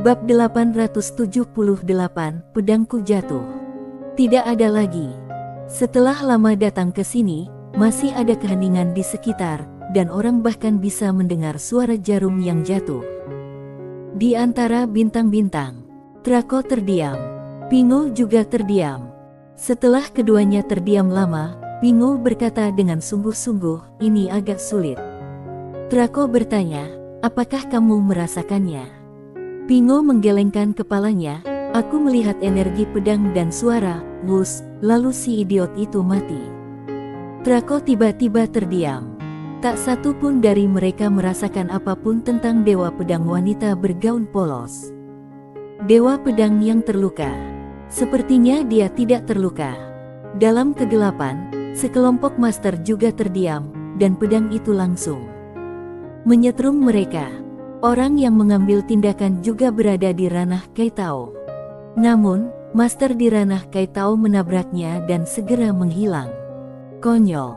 Bab 878, Pedangku Jatuh. Tidak ada lagi. Setelah lama datang ke sini, masih ada keheningan di sekitar, dan orang bahkan bisa mendengar suara jarum yang jatuh. Di antara bintang-bintang, Draco terdiam. Pingu juga terdiam. Setelah keduanya terdiam lama, Pingu berkata dengan sungguh-sungguh, "Ini agak sulit." Draco bertanya, "Apakah kamu merasakannya?" Pingu menggelengkan kepalanya. "Aku melihat energi pedang dan suara, wus, lalu si idiot itu mati." Draco tiba-tiba terdiam. Tak satu pun dari mereka merasakan apapun tentang Dewa Pedang wanita bergaun polos. Dewa Pedang yang terluka. Sepertinya dia tidak terluka. Dalam kegelapan, sekelompok master juga terdiam, dan pedang itu langsung menyetrum mereka. Orang yang mengambil tindakan juga berada di ranah Kaitao. Namun, master di ranah Kaitao menabraknya dan segera menghilang. Konyol.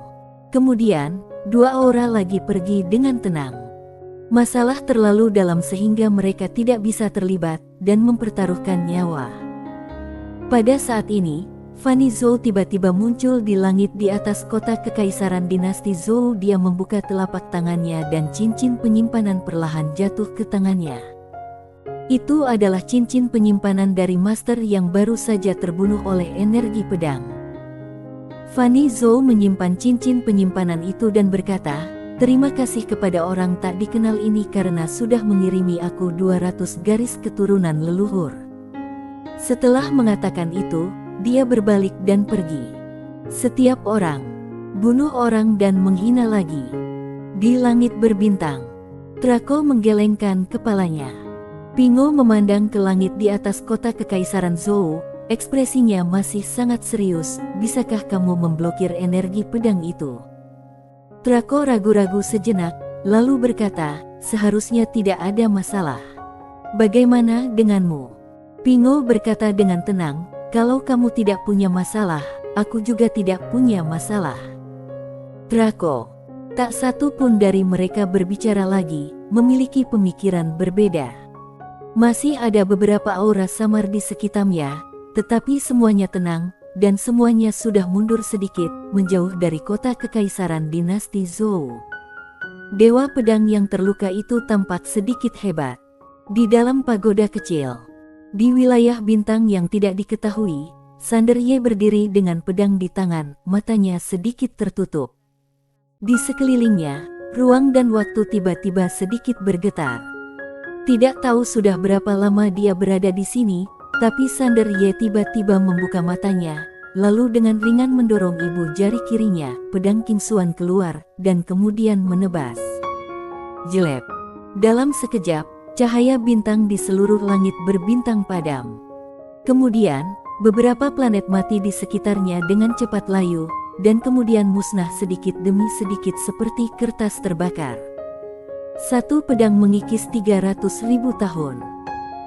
Kemudian, dua aura lagi pergi dengan tenang. Masalah terlalu dalam sehingga mereka tidak bisa terlibat dan mempertaruhkan nyawa. Pada saat ini, Fanny Zhou tiba-tiba muncul di langit di atas kota kekaisaran dinasti Zhou. Dia membuka telapak tangannya dan cincin penyimpanan perlahan jatuh ke tangannya. Itu adalah cincin penyimpanan dari master yang baru saja terbunuh oleh energi pedang. Fanny Zhou menyimpan cincin penyimpanan itu dan berkata, "Terima kasih kepada orang tak dikenal ini karena sudah mengirimi aku 200 garis keturunan leluhur." Setelah mengatakan itu, dia berbalik dan pergi. Setiap orang, bunuh orang dan menghina lagi. Di langit berbintang, Draco menggelengkan kepalanya. Pingu memandang ke langit di atas kota kekaisaran Zhou, ekspresinya masih sangat serius. "Bisakah kamu memblokir energi pedang itu?" Draco ragu-ragu sejenak, lalu berkata, "Seharusnya tidak ada masalah." "Bagaimana denganmu?" Pingu berkata dengan tenang, "Kalau kamu tidak punya masalah, aku juga tidak punya masalah." Draco. Tak satu pun dari mereka berbicara lagi, memiliki pemikiran berbeda. Masih ada beberapa aura samar di sekitarnya, tetapi semuanya tenang, dan semuanya sudah mundur sedikit, menjauh dari kota kekaisaran dinasti Zhou. Dewa pedang yang terluka itu tampak sedikit hebat. Di dalam pagoda kecil, di wilayah bintang yang tidak diketahui, Sander Ye berdiri dengan pedang di tangan, matanya sedikit tertutup. Di sekelilingnya, ruang dan waktu tiba-tiba sedikit bergetar. Tidak tahu sudah berapa lama dia berada di sini, tapi Sander Ye tiba-tiba membuka matanya, lalu dengan ringan mendorong ibu jari kirinya, pedang King Xuan keluar, dan kemudian menebas. Jelek. Dalam sekejap, cahaya bintang di seluruh langit berbintang padam. Kemudian, beberapa planet mati di sekitarnya dengan cepat layu, dan kemudian musnah sedikit demi sedikit seperti kertas terbakar. Satu pedang mengikis 300.000 tahun.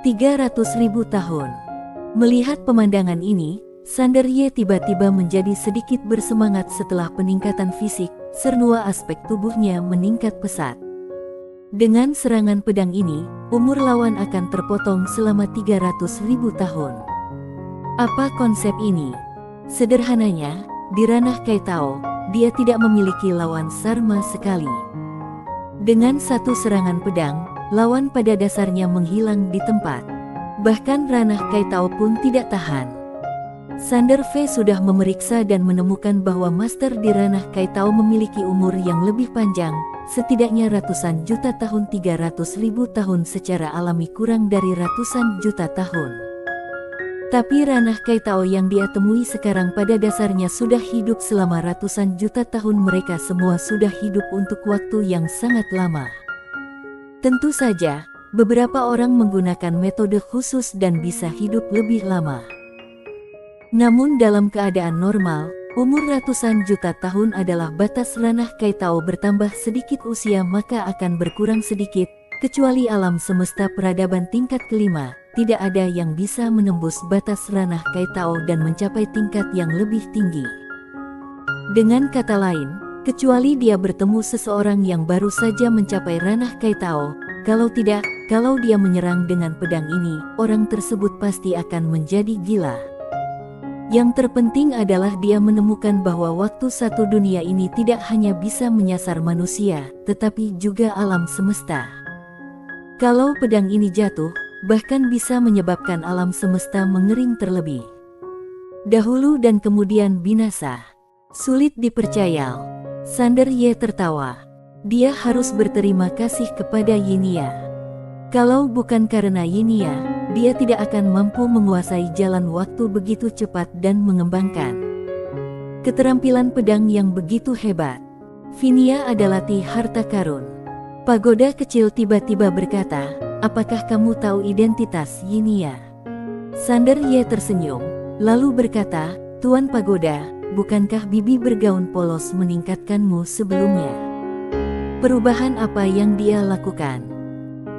300.000 tahun. Melihat pemandangan ini, Sander Ye tiba-tiba menjadi sedikit bersemangat setelah peningkatan fisik, semua aspek tubuhnya meningkat pesat. Dengan serangan pedang ini, umur lawan akan terpotong selama 300.000 tahun. Apa konsep ini? Sederhananya, di ranah Kaitao, dia tidak memiliki lawan sama sekali. Dengan satu serangan pedang, lawan pada dasarnya menghilang di tempat. Bahkan ranah Kaitao pun tidak tahan. Sander V sudah memeriksa dan menemukan bahwa master di ranah Kaitao memiliki umur yang lebih panjang, setidaknya ratusan juta tahun. 300.000 tahun secara alami kurang dari ratusan juta tahun. Tapi ranah Kaitao yang dia temui sekarang pada dasarnya sudah hidup selama ratusan juta tahun. Mereka semua sudah hidup untuk waktu yang sangat lama. Tentu saja, beberapa orang menggunakan metode khusus dan bisa hidup lebih lama. Namun dalam keadaan normal, umur ratusan juta tahun adalah batas. Ranah Kaitao bertambah sedikit usia maka akan berkurang sedikit, kecuali alam semesta peradaban tingkat kelima, tidak ada yang bisa menembus batas ranah Kaitao dan mencapai tingkat yang lebih tinggi. Dengan kata lain, kecuali dia bertemu seseorang yang baru saja mencapai ranah Kaitao, kalau dia menyerang dengan pedang ini, orang tersebut pasti akan menjadi gila. Yang terpenting adalah dia menemukan bahwa waktu satu dunia ini tidak hanya bisa menyasar manusia, tetapi juga alam semesta. Kalau pedang ini jatuh, bahkan bisa menyebabkan alam semesta mengering terlebih dahulu dan kemudian binasa. Sulit dipercaya. Sander Ye tertawa. Dia harus berterima kasih kepada Yinia. Kalau bukan karena Yinia, dia tidak akan mampu menguasai jalan waktu begitu cepat dan mengembangkan keterampilan pedang yang begitu hebat. Vinia adalah harta karun. Pagoda kecil tiba-tiba berkata, apakah kamu tahu identitas Yinia? Sander Ye tersenyum, lalu berkata, Tuan Pagoda, bukankah bibi bergaun polos meningkatkanmu sebelumnya? Perubahan apa yang dia lakukan?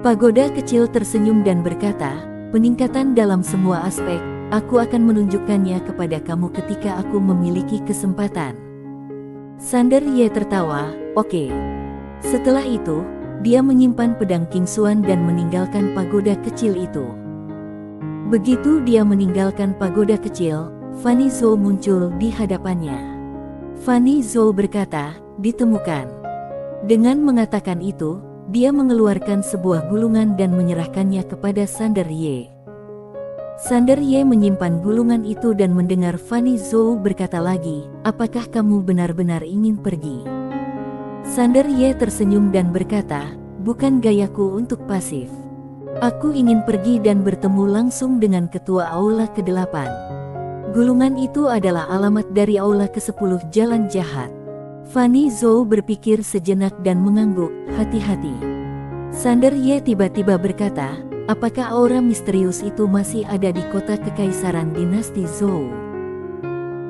Pagoda kecil tersenyum dan berkata, peningkatan dalam semua aspek, aku akan menunjukkannya kepada kamu ketika aku memiliki kesempatan. Sander Ye tertawa, oke. Setelah itu, dia menyimpan pedang King Xuan dan meninggalkan pagoda kecil itu. Begitu dia meninggalkan pagoda kecil, Fanny Zhou muncul di hadapannya. Fanny Zhou berkata, ditemukan. Dengan mengatakan itu, dia mengeluarkan sebuah gulungan dan menyerahkannya kepada Sander Ye. Sander Ye menyimpan gulungan itu dan mendengar Fanny Zhou berkata lagi, apakah kamu benar-benar ingin pergi? Sander Ye tersenyum dan berkata, bukan gayaku untuk pasif. Aku ingin pergi dan bertemu langsung dengan ketua Aula ke-8. Gulungan itu adalah alamat dari Aula ke-10 Jalan Jahat. Fanny Zhou berpikir sejenak dan mengangguk, hati-hati. Sander Ye tiba-tiba berkata, apakah aura misterius itu masih ada di kota kekaisaran dinasti Zhou?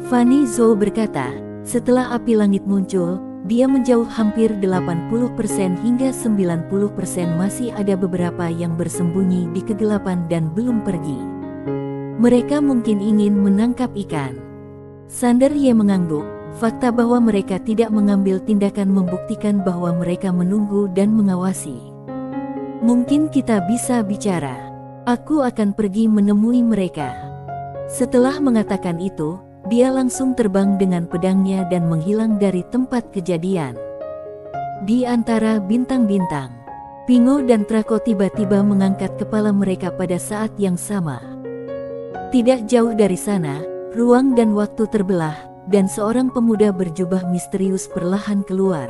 Fanny Zhou berkata, setelah api langit muncul, dia menjauh hampir 80% hingga 90% masih ada beberapa yang bersembunyi di kegelapan dan belum pergi. Mereka mungkin ingin menangkap ikan. Sander Ye mengangguk. Fakta bahwa mereka tidak mengambil tindakan membuktikan bahwa mereka menunggu dan mengawasi. Mungkin kita bisa bicara. Aku akan pergi menemui mereka. Setelah mengatakan itu, dia langsung terbang dengan pedangnya dan menghilang dari tempat kejadian. Di antara bintang-bintang, Pingo dan Trako tiba-tiba mengangkat kepala mereka pada saat yang sama. Tidak jauh dari sana, ruang dan waktu terbelah, dan seorang pemuda berjubah misterius perlahan keluar.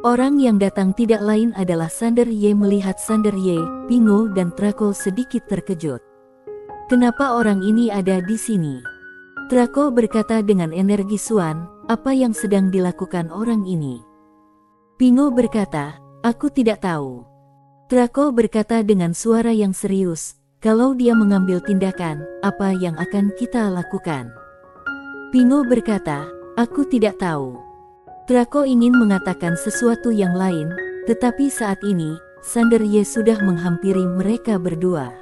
Orang yang datang tidak lain adalah Sander Ye. Melihat Sander Ye, Pingo dan Trako sedikit terkejut. Kenapa orang ini ada di sini? Trako berkata dengan energi Xuan, apa yang sedang dilakukan orang ini? Pingo berkata, aku tidak tahu. Trako berkata dengan suara yang serius, kalau dia mengambil tindakan, apa yang akan kita lakukan? Pingo berkata, aku tidak tahu. Trako ingin mengatakan sesuatu yang lain, tetapi saat ini, Sander Ye sudah menghampiri mereka berdua.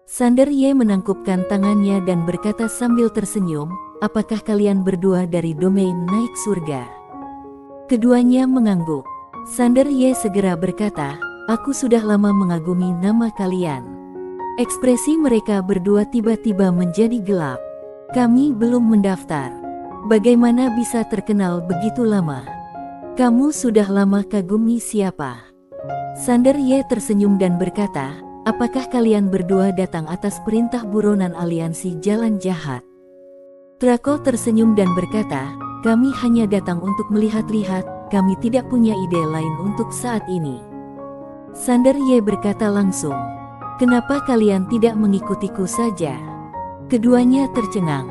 Sander Ye menangkupkan tangannya dan berkata sambil tersenyum, apakah kalian berdua dari domain naik surga? Keduanya mengangguk. Sander Ye segera berkata, aku sudah lama mengagumi nama kalian. Ekspresi mereka berdua tiba-tiba menjadi gelap. Kami belum mendaftar. Bagaimana bisa terkenal begitu lama? Kamu sudah lama kagumi siapa? Sander Ye tersenyum dan berkata, apakah kalian berdua datang atas perintah buronan aliansi Jalan Jahat? Trako tersenyum dan berkata, kami hanya datang untuk melihat-lihat, kami tidak punya ide lain untuk saat ini. Sander Ye berkata langsung, kenapa kalian tidak mengikutiku saja? Keduanya tercengang.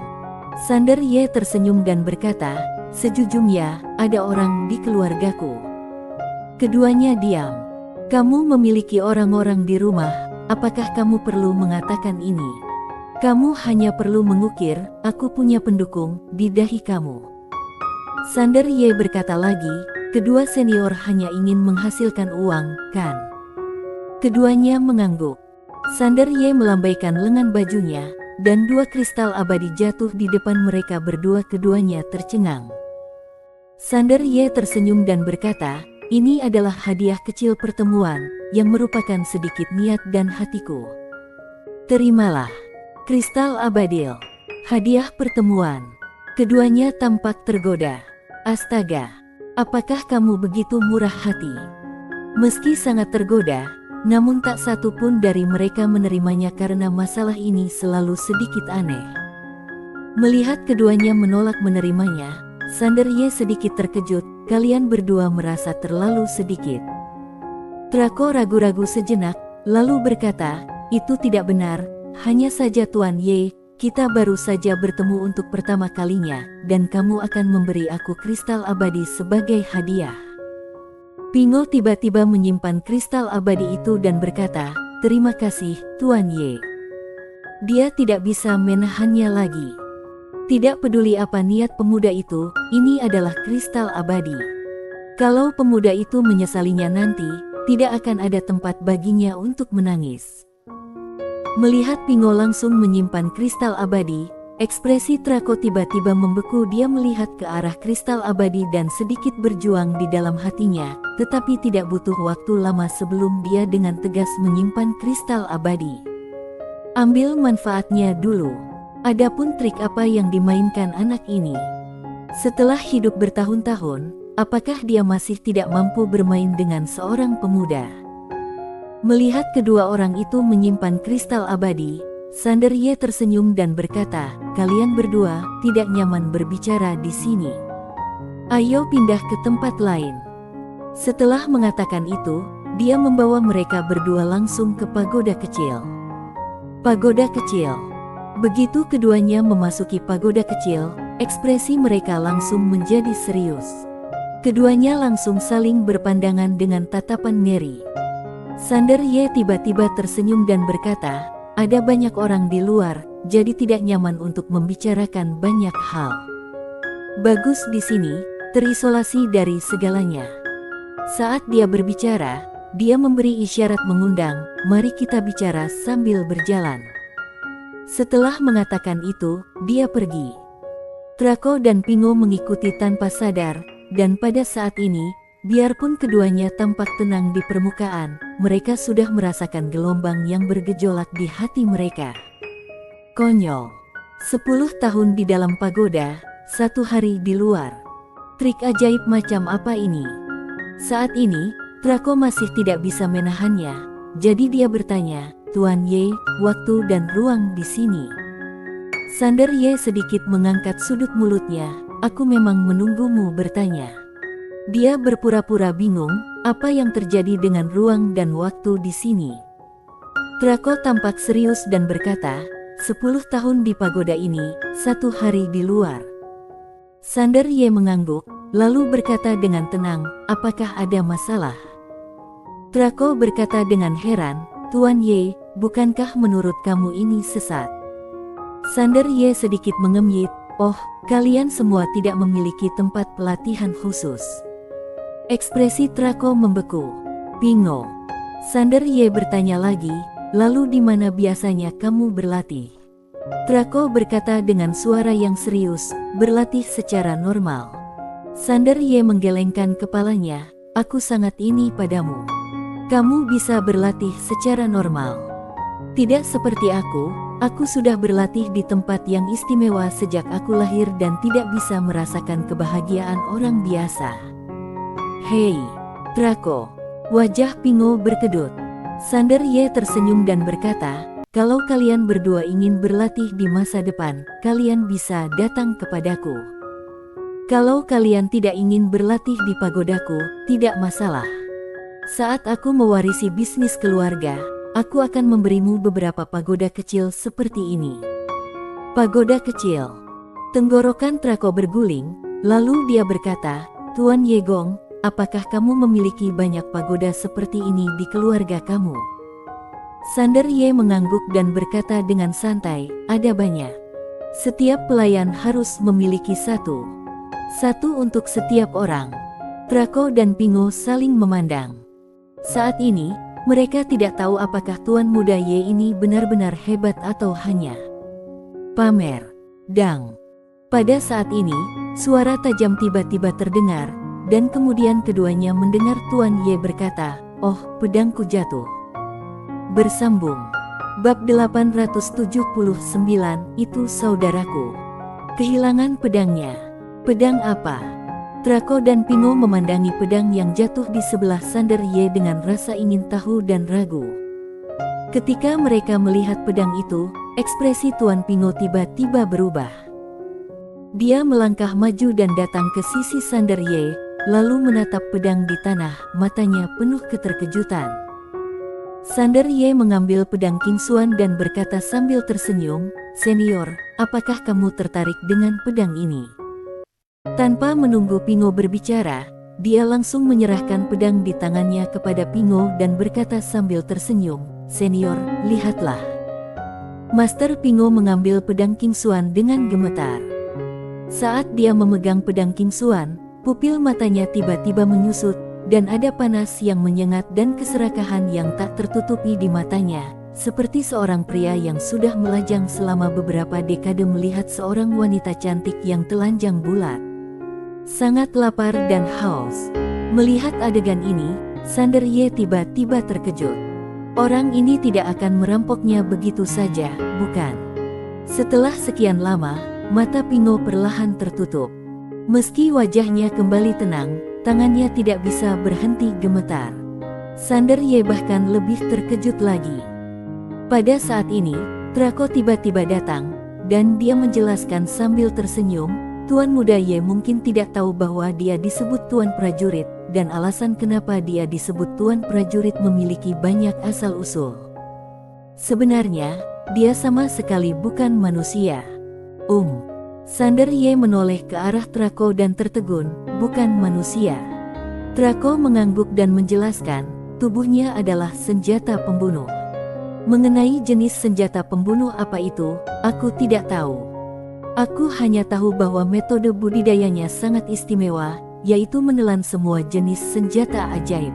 Sander Ye tersenyum dan berkata, sejujurnya, ada orang di keluargaku. Keduanya diam. Kamu memiliki orang-orang di rumah, apakah kamu perlu mengatakan ini? Kamu hanya perlu mengukir, aku punya pendukung, di dahi kamu. Sander Ye berkata lagi, kedua senior hanya ingin menghasilkan uang, kan? Keduanya mengangguk. Sander Ye melambaikan lengan bajunya, dan dua kristal abadi jatuh di depan mereka berdua. Keduanya tercengang. Sander Ye tersenyum dan berkata, Ini adalah hadiah kecil pertemuan, yang merupakan sedikit niat dan hatiku. Terimalah. Kristal Abadil. Hadiah pertemuan. Keduanya tampak tergoda. Astaga, apakah kamu begitu murah hati? Meski sangat tergoda, namun tak satu pun dari mereka menerimanya karena masalah ini selalu sedikit aneh. Melihat keduanya menolak menerimanya, Sander Ye sedikit terkejut. Kalian berdua merasa terlalu sedikit. Draco ragu-ragu sejenak, lalu berkata, itu tidak benar, hanya saja Tuan Ye, kita baru saja bertemu untuk pertama kalinya, dan kamu akan memberi aku kristal abadi sebagai hadiah. Pingo tiba-tiba menyimpan kristal abadi itu dan berkata, terima kasih, Tuan Ye. Dia tidak bisa menahannya lagi. Tidak peduli apa niat pemuda itu, ini adalah kristal abadi. Kalau pemuda itu menyesalinya nanti, tidak akan ada tempat baginya untuk menangis. Melihat Pingo langsung menyimpan kristal abadi, ekspresi Draco tiba-tiba membeku. Dia melihat ke arah kristal abadi dan sedikit berjuang di dalam hatinya, tetapi tidak butuh waktu lama sebelum dia dengan tegas menyimpan kristal abadi. Ambil manfaatnya dulu. Adapun trik apa yang dimainkan anak ini? Setelah hidup bertahun-tahun, apakah dia masih tidak mampu bermain dengan seorang pemuda? Melihat kedua orang itu menyimpan kristal abadi, Sander Ye tersenyum dan berkata, kalian berdua tidak nyaman berbicara di sini. Ayo pindah ke tempat lain. Setelah mengatakan itu, dia membawa mereka berdua langsung ke pagoda kecil. Pagoda kecil. Begitu keduanya memasuki pagoda kecil, ekspresi mereka langsung menjadi serius. Keduanya langsung saling berpandangan dengan tatapan ngeri. Sander Ye tiba-tiba tersenyum dan berkata, ada banyak orang di luar, jadi tidak nyaman untuk membicarakan banyak hal. Bagus di sini, terisolasi dari segalanya. Saat dia berbicara, dia memberi isyarat mengundang, mari kita bicara sambil berjalan. Setelah mengatakan itu, dia pergi. Draco dan Pingo mengikuti tanpa sadar, dan pada saat ini, biarpun keduanya tampak tenang di permukaan, mereka sudah merasakan gelombang yang bergejolak di hati mereka. Konyol. 10 tahun di dalam pagoda, 1 hari di luar. Trik ajaib macam apa ini? Saat ini, Draco masih tidak bisa menahannya, jadi dia bertanya, Tuan Ye, waktu dan ruang di sini. Sander Ye sedikit mengangkat sudut mulutnya, aku memang menunggumu bertanya. Dia berpura-pura bingung, apa yang terjadi dengan ruang dan waktu di sini. Draco tampak serius dan berkata, 10 tahun di pagoda ini, 1 hari di luar. Sander Ye mengangguk, lalu berkata dengan tenang, apakah ada masalah? Draco berkata dengan heran, Tuan Ye, bukankah menurut kamu ini sesat? Sander Ye sedikit mengemyit, oh, kalian semua tidak memiliki tempat pelatihan khusus. Ekspresi Draco membeku. Pingo. Sander Ye bertanya lagi, lalu di mana biasanya kamu berlatih? Draco berkata dengan suara yang serius, berlatih secara normal. Sander Ye menggelengkan kepalanya, aku sangat ini padamu. Kamu bisa berlatih secara normal. Tidak seperti aku sudah berlatih di tempat yang istimewa sejak aku lahir dan tidak bisa merasakan kebahagiaan orang biasa. Hei, Draco. Wajah Pingo berkedut. Sander Ye tersenyum dan berkata, kalau kalian berdua ingin berlatih di masa depan, kalian bisa datang kepadaku. Kalau kalian tidak ingin berlatih di pagodaku, tidak masalah. Saat aku mewarisi bisnis keluarga, aku akan memberimu beberapa pagoda kecil seperti ini. Pagoda kecil. Tenggorokan Draco berguling, lalu dia berkata, Tuan Ye Gong, apakah kamu memiliki banyak pagoda seperti ini di keluarga kamu? Sander Ye mengangguk dan berkata dengan santai, ada banyak. Setiap pelayan harus memiliki satu. Satu untuk setiap orang. Draco dan Pingo saling memandang. Saat ini, mereka tidak tahu apakah Tuan Muda Ye ini benar-benar hebat atau hanya pamer. Dang. Pada saat ini, suara tajam tiba-tiba terdengar, dan kemudian keduanya mendengar Tuan Ye berkata, "Oh, pedangku jatuh." Bersambung. Bab 879, itu saudaraku. Kehilangan pedangnya. Pedang apa? Draco dan Pingo memandangi pedang yang jatuh di sebelah Sander Ye dengan rasa ingin tahu dan ragu. Ketika mereka melihat pedang itu, ekspresi Tuan Pingo tiba-tiba berubah. Dia melangkah maju dan datang ke sisi Sander Ye, lalu menatap pedang di tanah, matanya penuh keterkejutan. Sander Ye mengambil pedang King Xuan dan berkata sambil tersenyum, "Senior, apakah kamu tertarik dengan pedang ini?" Tanpa menunggu Pingo berbicara, dia langsung menyerahkan pedang di tangannya kepada Pingo dan berkata sambil tersenyum, "Senior, lihatlah." Master Pingo mengambil pedang King Xuan dengan gemetar. Saat dia memegang pedang King Xuan, pupil matanya tiba-tiba menyusut, dan ada panas yang menyengat dan keserakahan yang tak tertutupi di matanya, seperti seorang pria yang sudah melajang selama beberapa dekade melihat seorang wanita cantik yang telanjang bulat. Sangat lapar dan haus. Melihat adegan ini, Sander Ye tiba-tiba terkejut. Orang ini tidak akan merampoknya begitu saja, bukan? Setelah sekian lama, mata Pingo perlahan tertutup. Meski wajahnya kembali tenang, tangannya tidak bisa berhenti gemetar. Sander Ye bahkan lebih terkejut lagi. Pada saat ini, Draco tiba-tiba datang, dan dia menjelaskan sambil tersenyum, Tuan Muda Ye mungkin tidak tahu bahwa dia disebut Tuan Prajurit, dan alasan kenapa dia disebut Tuan Prajurit memiliki banyak asal-usul. Sebenarnya, dia sama sekali bukan manusia. Sander Ye menoleh ke arah Draco dan tertegun, "Bukan manusia." Draco mengangguk dan menjelaskan, tubuhnya adalah senjata pembunuh. Mengenai jenis senjata pembunuh apa itu, aku tidak tahu. Aku hanya tahu bahwa metode budidayanya sangat istimewa, yaitu menelan semua jenis senjata ajaib.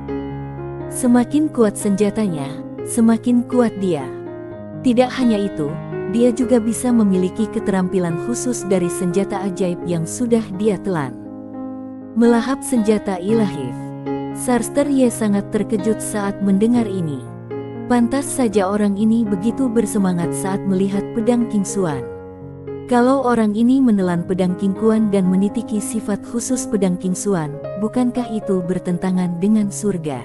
Semakin kuat senjatanya, semakin kuat dia. Tidak hanya itu, dia juga bisa memiliki keterampilan khusus dari senjata ajaib yang sudah dia telan. Melahap senjata ilahif. Sarster Ye sangat terkejut saat mendengar ini. Pantas saja orang ini begitu bersemangat saat melihat pedang King Xuan. Kalau orang ini menelan pedang King Xuan dan menitiki sifat khusus pedang King Xuan, bukankah itu bertentangan dengan surga?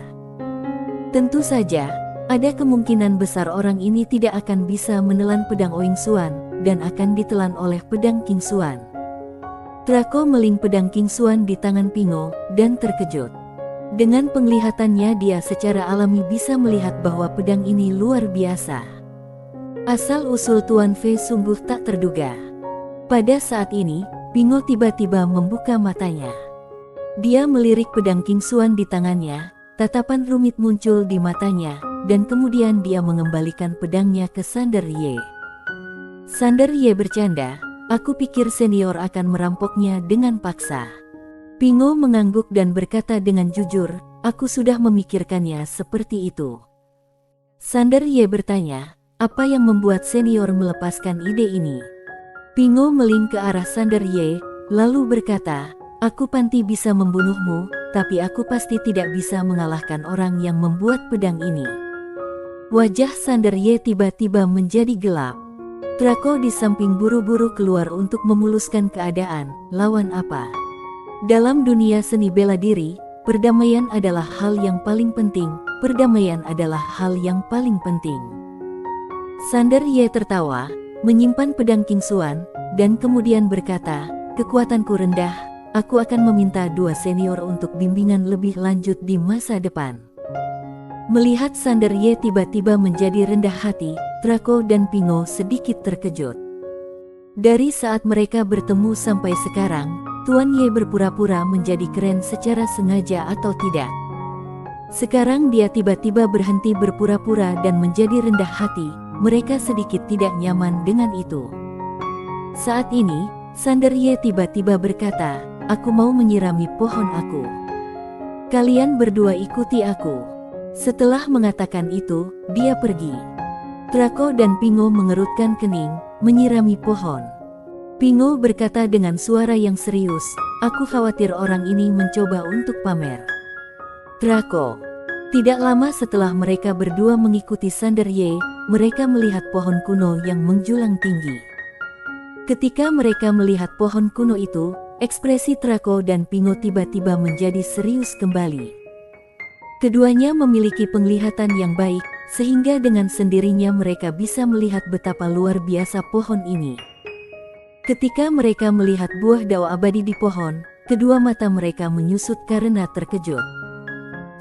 Tentu saja, ada kemungkinan besar orang ini tidak akan bisa menelan pedang Oing Xuan, dan akan ditelan oleh pedang King Xuan. Draco meling pedang King Xuan di tangan Pingo, dan terkejut. Dengan penglihatannya dia secara alami bisa melihat bahwa pedang ini luar biasa. Asal-usul Tuan Fei sungguh tak terduga. Pada saat ini, Pingo tiba-tiba membuka matanya. Dia melirik pedang King Xuan di tangannya, tatapan rumit muncul di matanya, dan kemudian dia mengembalikan pedangnya ke Sander Ye. Sander Ye bercanda, "Aku pikir senior akan merampoknya dengan paksa." Pingo mengangguk dan berkata dengan jujur, "Aku sudah memikirkannya seperti itu." Sander Ye bertanya, "Apa yang membuat senior melepaskan ide ini?" Pingo meling ke arah Sander Ye, lalu berkata, "Aku pasti bisa membunuhmu, tapi aku pasti tidak bisa mengalahkan orang yang membuat pedang ini." Wajah Sander Ye tiba-tiba menjadi gelap. Draco di samping buru-buru keluar untuk memuluskan keadaan. Lawan apa? Dalam dunia seni bela diri, perdamaian adalah hal yang paling penting. Perdamaian adalah hal yang paling penting. Sander Ye tertawa, menyimpan pedang King Xuan, dan kemudian berkata, "Kekuatanku rendah, aku akan meminta dua senior untuk bimbingan lebih lanjut di masa depan." Melihat Sander Ye tiba-tiba menjadi rendah hati, Draco dan Pingo sedikit terkejut. Dari saat mereka bertemu sampai sekarang, Tuan Ye berpura-pura menjadi keren secara sengaja atau tidak. Sekarang dia tiba-tiba berhenti berpura-pura dan menjadi rendah hati. Mereka sedikit tidak nyaman dengan itu. Saat ini, Sander Ye tiba-tiba berkata, "Aku mau menyirami pohon aku. Kalian berdua ikuti aku." Setelah mengatakan itu, dia pergi. Draco dan Pingo mengerutkan kening, menyirami pohon. Pingo berkata dengan suara yang serius, aku khawatir orang ini mencoba untuk pamer. Draco. Tidak lama setelah mereka berdua mengikuti Sander Ye, mereka melihat pohon kuno yang menjulang tinggi. Ketika mereka melihat pohon kuno itu, ekspresi Draco dan Pingo tiba-tiba menjadi serius kembali. Keduanya memiliki penglihatan yang baik, sehingga dengan sendirinya mereka bisa melihat betapa luar biasa pohon ini. Ketika mereka melihat buah dao abadi di pohon, kedua mata mereka menyusut karena terkejut.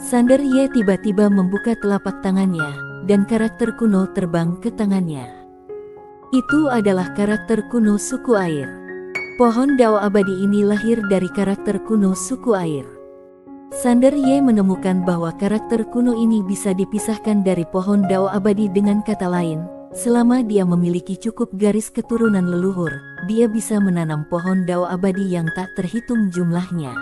Sander Ye tiba-tiba membuka telapak tangannya, dan karakter kuno terbang ke tangannya. Itu adalah karakter kuno suku air. Pohon dao abadi ini lahir dari karakter kuno suku air. Sander Ye menemukan bahwa karakter kuno ini bisa dipisahkan dari pohon dao abadi. Dengan kata lain, selama dia memiliki cukup garis keturunan leluhur, dia bisa menanam pohon dao abadi yang tak terhitung jumlahnya.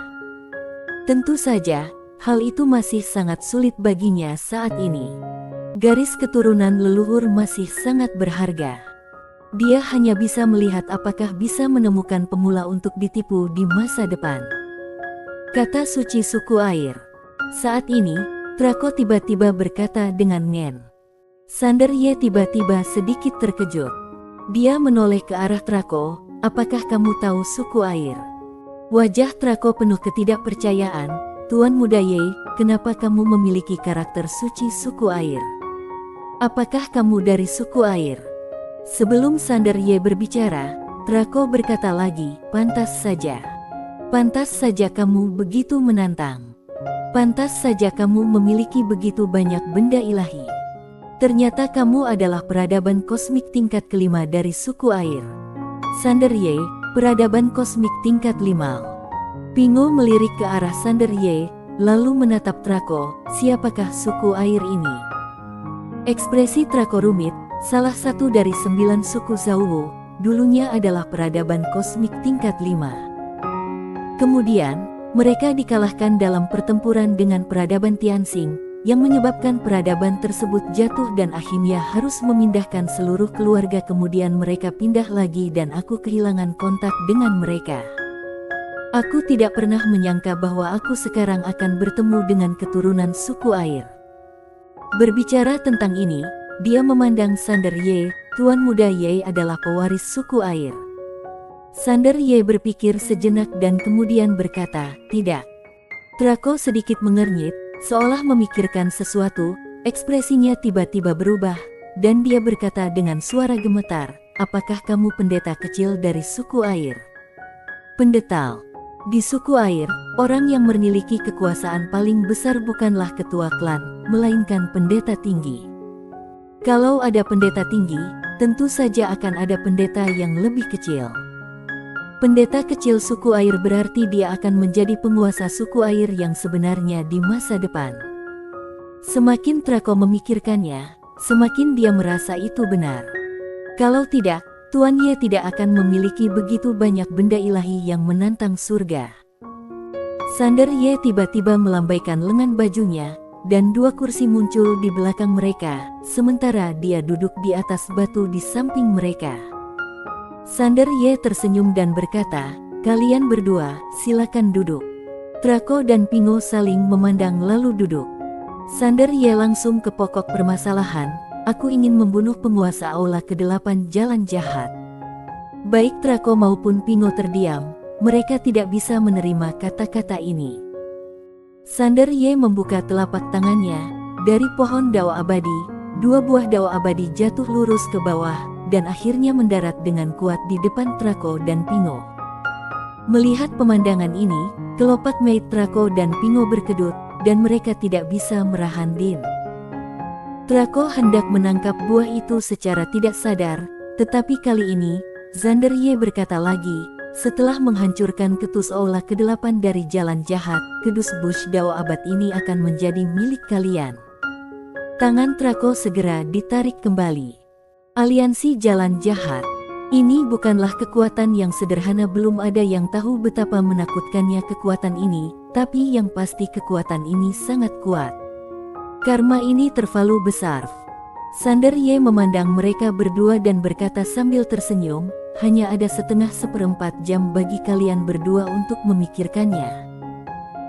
Tentu saja, hal itu masih sangat sulit baginya saat ini. Garis keturunan leluhur masih sangat berharga. Dia hanya bisa melihat apakah bisa menemukan pemula untuk ditipu di masa depan. Kata suci suku air. Saat ini, Draco tiba-tiba berkata dengan ngen. Sander Ye tiba-tiba sedikit terkejut. Dia menoleh ke arah Draco, apakah kamu tahu suku air? Wajah Draco penuh ketidakpercayaan. Tuan Muda Ye, kenapa kamu memiliki karakter suci suku air? Apakah kamu dari suku air? Sebelum Sander Ye berbicara, Draco berkata lagi, pantas saja. Pantas saja kamu begitu menantang. Pantas saja kamu memiliki begitu banyak benda ilahi. Ternyata kamu adalah peradaban kosmik tingkat kelima dari suku air. Sander Ye, peradaban kosmik tingkat 5. Pingo melirik ke arah Sander Ye, lalu menatap Draco, siapakah suku air ini? Ekspresi Draco rumit, salah satu dari 9 suku Zhouwu, dulunya adalah peradaban kosmik tingkat 5. Kemudian, mereka dikalahkan dalam pertempuran dengan peradaban Tianxing, yang menyebabkan peradaban tersebut jatuh dan akhirnya harus memindahkan seluruh keluarga. Kemudian mereka pindah lagi dan aku kehilangan kontak dengan mereka. Aku tidak pernah menyangka bahwa aku sekarang akan bertemu dengan keturunan suku air. Berbicara tentang ini, dia memandang Sander Ye, Tuan Muda Ye adalah pewaris suku air. Sander Ye berpikir sejenak dan kemudian berkata, tidak. Draco sedikit mengernyit, seolah memikirkan sesuatu, ekspresinya tiba-tiba berubah, dan dia berkata dengan suara gemetar, apakah kamu pendeta kecil dari suku air? Pendeta. Di suku air, orang yang memiliki kekuasaan paling besar bukanlah ketua klan, melainkan pendeta tinggi. Kalau ada pendeta tinggi, tentu saja akan ada pendeta yang lebih kecil. Pendeta kecil suku air berarti dia akan menjadi penguasa suku air yang sebenarnya di masa depan. Semakin Draco memikirkannya, semakin dia merasa itu benar. Kalau tidak, Tuan Ye tidak akan memiliki begitu banyak benda ilahi yang menantang surga. Sander Ye tiba-tiba melambaikan lengan bajunya, dan 2 kursi muncul di belakang mereka, sementara dia duduk di atas batu di samping mereka. Sander Ye tersenyum dan berkata, kalian berdua, silakan duduk. Draco dan Pingo saling memandang lalu duduk. Sander Ye langsung ke pokok permasalahan, aku ingin membunuh penguasa Aula ke-8 Jalan Jahat. Baik Draco maupun Pingo terdiam, mereka tidak bisa menerima kata-kata ini. Sander Ye membuka telapak tangannya, dari pohon dao abadi, 2 buah dao abadi jatuh lurus ke bawah, dan akhirnya mendarat dengan kuat di depan Draco dan Pingo. Melihat pemandangan ini, kelopak mata Draco dan Pingo berkedut, dan mereka tidak bisa merahan diri. Draco hendak menangkap buah itu secara tidak sadar, tetapi kali ini, Sander Ye berkata lagi, setelah menghancurkan ketus Aula ke-8 dari Jalan Jahat, kedus Bush Dao Abad ini akan menjadi milik kalian. Tangan Draco segera ditarik kembali. Aliansi Jalan Jahat. Ini bukanlah kekuatan yang sederhana, belum ada yang tahu betapa menakutkannya kekuatan ini, tapi yang pasti kekuatan ini sangat kuat. Karma ini terlalu besar. Sander Ye memandang mereka berdua dan berkata sambil tersenyum, hanya ada setengah seperempat jam bagi kalian berdua untuk memikirkannya.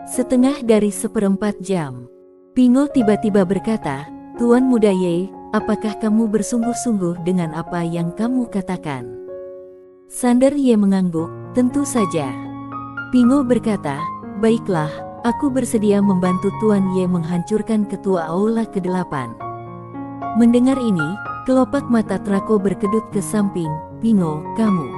Setengah dari seperempat jam. Pingo tiba-tiba berkata, Tuan Muda Ye, apakah kamu bersungguh-sungguh dengan apa yang kamu katakan? Sander Ye mengangguk, tentu saja. Pingo berkata, baiklah, aku bersedia membantu Tuan Ye menghancurkan ketua aula ke-8. Mendengar ini, kelopak mata Trako berkedut ke samping. Pingo, kamu.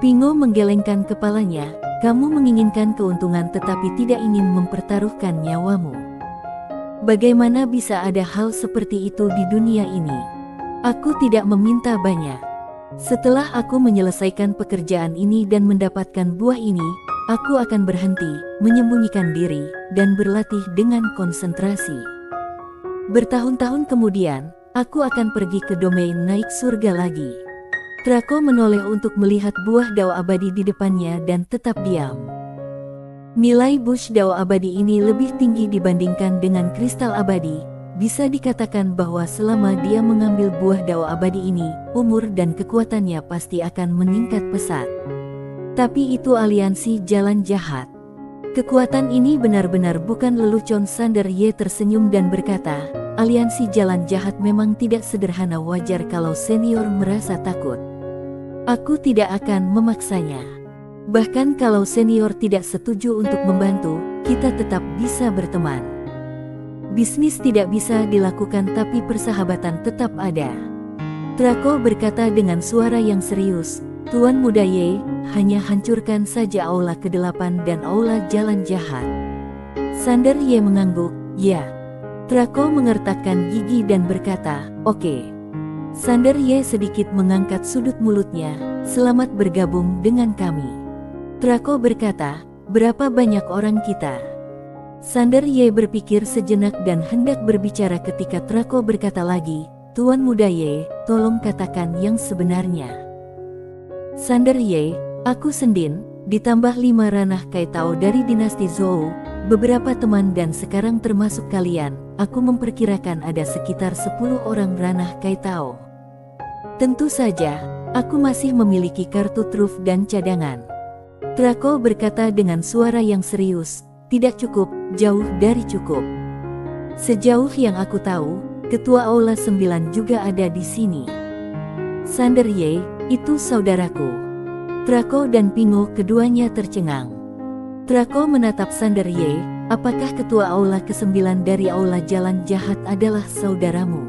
Pingo menggelengkan kepalanya, kamu menginginkan keuntungan tetapi tidak ingin mempertaruhkan nyawamu. Bagaimana bisa ada hal seperti itu di dunia ini? Aku tidak meminta banyak. Setelah aku menyelesaikan pekerjaan ini dan mendapatkan buah ini, aku akan berhenti, menyembunyikan diri, dan berlatih dengan konsentrasi. Bertahun-tahun kemudian, aku akan pergi ke domain naik surga lagi. Trako menoleh untuk melihat buah dao abadi di depannya dan tetap diam. Nilai bush dao abadi ini lebih tinggi dibandingkan dengan kristal abadi. Bisa dikatakan bahwa selama dia mengambil buah dao abadi ini, umur dan kekuatannya pasti akan meningkat pesat. Tapi itu aliansi jalan jahat. Kekuatan ini benar-benar bukan lelucon. Sander Ye tersenyum dan berkata, aliansi jalan jahat memang tidak sederhana. Wajar kalau senior merasa takut. Aku tidak akan memaksanya. Bahkan kalau senior tidak setuju untuk membantu, kita tetap bisa berteman. Bisnis tidak bisa dilakukan tapi persahabatan tetap ada. Trako berkata dengan suara yang serius, Tuan Muda Ye, hanya hancurkan saja aula ke-8 dan aula jalan jahat. Sander Ye mengangguk, ya. Trako mengertakkan gigi dan berkata, oke. Sander Ye sedikit mengangkat sudut mulutnya, selamat bergabung dengan kami. Trako berkata, berapa banyak orang kita? Sander Ye berpikir sejenak dan hendak berbicara ketika Trako berkata lagi, Tuan Muda Ye, tolong katakan yang sebenarnya. Sander Ye, aku Sendin, ditambah 5 ranah Kaitao dari dinasti Zhou, beberapa teman dan sekarang termasuk kalian, aku memperkirakan ada sekitar 10 orang ranah Kaitao. Tentu saja, aku masih memiliki kartu truf dan cadangan. Trako berkata dengan suara yang serius, tidak cukup, jauh dari cukup. Sejauh yang aku tahu, ketua aula 9 juga ada di sini. Sander Ye, itu saudaraku. Trako dan Pingo keduanya tercengang. Trako menatap Sander Ye, apakah ketua aula ke-9 dari aula jalan jahat adalah saudaramu?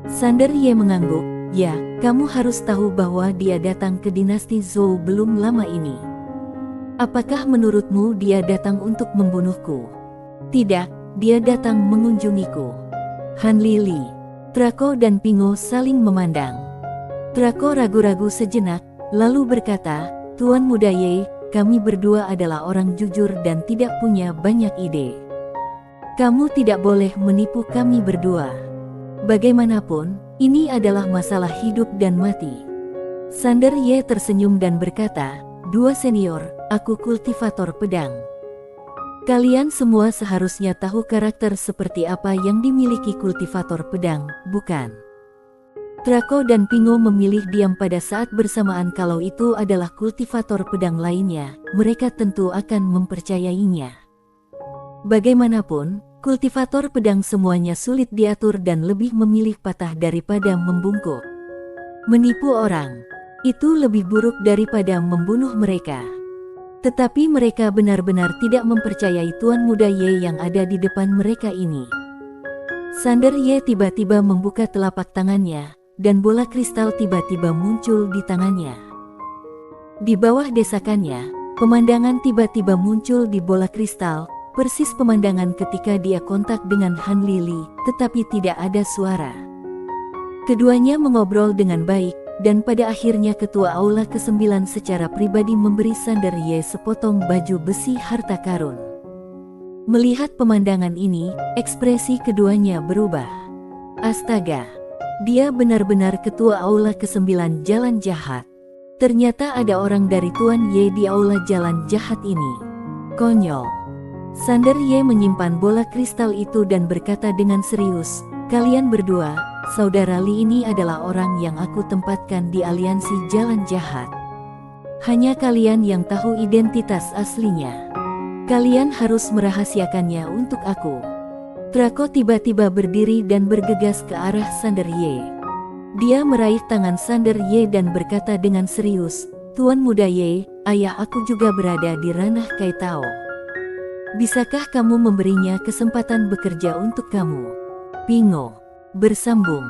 Sander Ye mengangguk, ya, kamu harus tahu bahwa dia datang ke dinasti Zhou belum lama ini. Apakah menurutmu dia datang untuk membunuhku? Tidak, dia datang mengunjungiku. Han Lili. Trako dan Pingo saling memandang. Trako ragu-ragu sejenak, lalu berkata, Tuan Muda Ye, kami berdua adalah orang jujur dan tidak punya banyak ide. Kamu tidak boleh menipu kami berdua. Bagaimanapun, ini adalah masalah hidup dan mati. Sander Ye tersenyum dan berkata, dua senior, aku kultivator pedang. Kalian semua seharusnya tahu karakter seperti apa yang dimiliki kultivator pedang, bukan? Trako dan Pingo memilih diam pada saat bersamaan. Kalau itu adalah kultivator pedang lainnya, mereka tentu akan mempercayainya. Bagaimanapun, kultivator pedang semuanya sulit diatur dan lebih memilih patah daripada membungkuk. Menipu orang, itu lebih buruk daripada membunuh mereka. Tetapi mereka benar-benar tidak mempercayai Tuan Muda Ye yang ada di depan mereka ini. Sander Ye tiba-tiba membuka telapak tangannya, dan bola kristal tiba-tiba muncul di tangannya. Di bawah desakannya, pemandangan tiba-tiba muncul di bola kristal, persis pemandangan ketika dia kontak dengan Han Lili, tetapi tidak ada suara. Keduanya mengobrol dengan baik, dan pada akhirnya ketua aula ke-9 secara pribadi memberi Sander Ye sepotong baju besi harta karun. Melihat pemandangan ini, ekspresi keduanya berubah. Astaga, dia benar-benar ketua aula ke-9 jalan jahat. Ternyata ada orang dari Tuan Ye di aula jalan jahat ini. Konyol. Sander Ye menyimpan bola kristal itu dan berkata dengan serius, Kalian berdua, saudara Li ini adalah orang yang aku tempatkan di aliansi jalan jahat. Hanya kalian yang tahu identitas aslinya. Kalian harus merahasiakannya untuk aku. Draco tiba-tiba berdiri dan bergegas ke arah Sander Ye. Dia meraih tangan Sander Ye dan berkata dengan serius, "Tuan Muda Ye, ayah aku juga berada di ranah Kaitao. Bisakah kamu memberinya kesempatan bekerja untuk kamu?" Pingo bersambung.